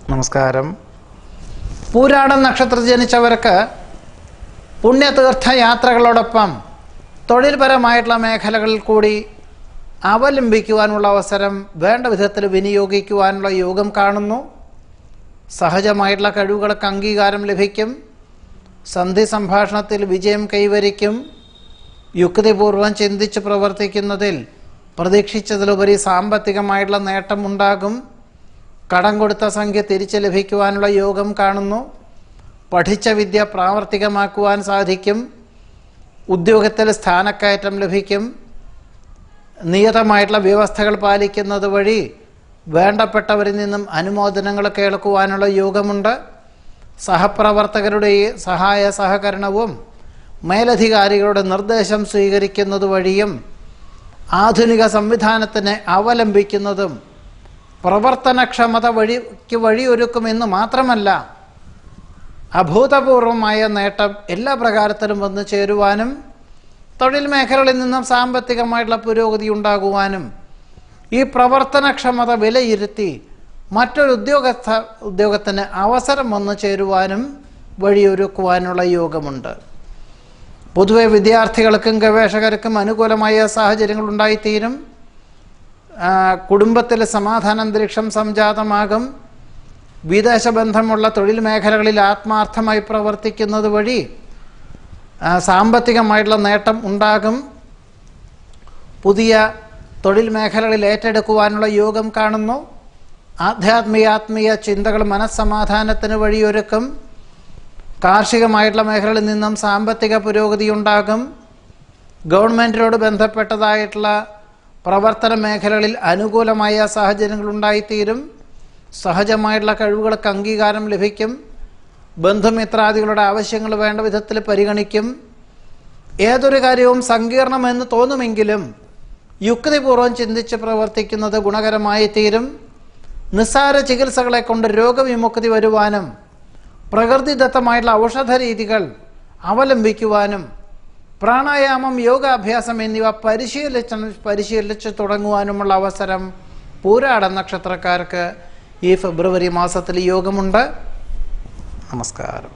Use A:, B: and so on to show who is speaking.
A: നമസ്കാരം. പൂരാടം നക്ഷത്രത്തിൽ ജനിച്ചവർക്ക് പുണ്യതീർത്ഥയാത്രകളോടൊപ്പം തൊഴിൽപരമായിട്ടുള്ള മേഖലകളിൽ കൂടി അവലംബിക്കുവാനുള്ള അവസരം വേണ്ട വിധത്തിൽ വിനിയോഗിക്കുവാനുള്ള യോഗം കാണുന്നു. സഹജമായിട്ടുള്ള കഴിവുകൾക്ക് അംഗീകാരം ലഭിക്കും. സന്ധി സംഭാഷണത്തിൽ വിജയം കൈവരിക്കും. യുക്തിപൂർവം ചിന്തിച്ച് പ്രവർത്തിക്കുന്നതിൽ പ്രതീക്ഷിച്ചതിലുപരി സാമ്പത്തികമായിട്ടുള്ള നേട്ടമുണ്ടാകും. കടം കൊടുത്ത സംഖ്യ തിരിച്ചു ലഭിക്കുവാനുള്ള യോഗം കാണുന്നു. പഠിച്ച വിദ്യ പ്രാവർത്തികമാക്കുവാൻ സാധിക്കും. ഉദ്യോഗത്തിൽ സ്ഥാനക്കയറ്റം ലഭിക്കും. നിയതമായിട്ടുള്ള വ്യവസ്ഥകൾ പാലിക്കുന്നത് വഴി വേണ്ടപ്പെട്ടവരിൽ നിന്നും അനുമോദനങ്ങൾ കേൾക്കുവാനുള്ള യോഗമുണ്ട്. സഹപ്രവർത്തകരുടെ സഹായ സഹകരണവും മേലധികാരികളുടെ നിർദ്ദേശം സ്വീകരിക്കുന്നത് വഴിയും ആധുനിക സംവിധാനത്തിനെ അവലംബിക്കുന്നതും പ്രവർത്തനക്ഷമത വഴിയൊരുക്കുമെന്ന് മാത്രമല്ല, അഭൂതപൂർവമായ നേട്ടം എല്ലാ പ്രകാരത്തിലും വന്നു ചേരുവാനും തൊഴിൽ മേഖലകളിൽ നിന്നും സാമ്പത്തികമായിട്ടുള്ള പുരോഗതി ഉണ്ടാകുവാനും ഈ പ്രവർത്തനക്ഷമത വിലയിരുത്തി മറ്റൊരു ഉദ്യോഗത്തിന് അവസരം വന്നു ചേരുവാനും വഴിയൊരുക്കുവാനുള്ള യോഗമുണ്ട്. പൊതുവെ വിദ്യാർത്ഥികൾക്കും ഗവേഷകർക്കും അനുകൂലമായ സാഹചര്യങ്ങൾ ഉണ്ടായിത്തീരും. കുടുംബത്തിൽ സമാധാനാന്തരീക്ഷം സംജാതമാകും. വിദേശ ബന്ധമുള്ള തൊഴിൽ മേഖലകളിൽ ആത്മാർത്ഥമായി പ്രവർത്തിക്കുന്നത് വഴി സാമ്പത്തികമായിട്ടുള്ള നേട്ടം ഉണ്ടാകും. പുതിയ തൊഴിൽ മേഖലകളിൽ ഏറ്റെടുക്കുവാനുള്ള യോഗം കാണുന്നു. ആധ്യാത്മിക ചിന്തകൾ മനസ്സമാധാനത്തിന് വഴിയൊരുക്കും. കാർഷികമായിട്ടുള്ള മേഖലകളിൽ നിന്നും സാമ്പത്തിക പുരോഗതി ഉണ്ടാകും. ഗവൺമെൻറ്റിനോട് ബന്ധപ്പെട്ടതായിട്ടുള്ള പ്രവർത്തന മേഖലകളിൽ അനുകൂലമായ സാഹചര്യങ്ങൾ ഉണ്ടായിത്തീരും. സഹജമായിട്ടുള്ള കഴിവുകൾക്ക് അംഗീകാരം ലഭിക്കും. ബന്ധുമിത്രാദികളുടെ ആവശ്യങ്ങൾ വേണ്ട വിധത്തിൽ പരിഗണിക്കും. ഏതൊരു കാര്യവും സങ്കീർണമെന്ന് തോന്നുമെങ്കിലും യുക്തിപൂർവ്വം ചിന്തിച്ച് പ്രവർത്തിക്കുന്നത് ഗുണകരമായി തീരും. നിസ്സാര ചികിത്സകളെ കൊണ്ട് രോഗവിമുക്തി വരുവാനും പ്രകൃതിദത്തമായിട്ടുള്ള ഔഷധ രീതികൾ അവലംബിക്കുവാനും പ്രാണായാമം, യോഗാഭ്യാസം എന്നിവ പരിശീലിച്ച് തുടങ്ങുവാനുമുള്ള അവസരം പൂരാട നക്ഷത്രക്കാർക്ക് ഈ ഫെബ്രുവരി മാസത്തിൽ യോഗമുണ്ട്. നമസ്കാരം.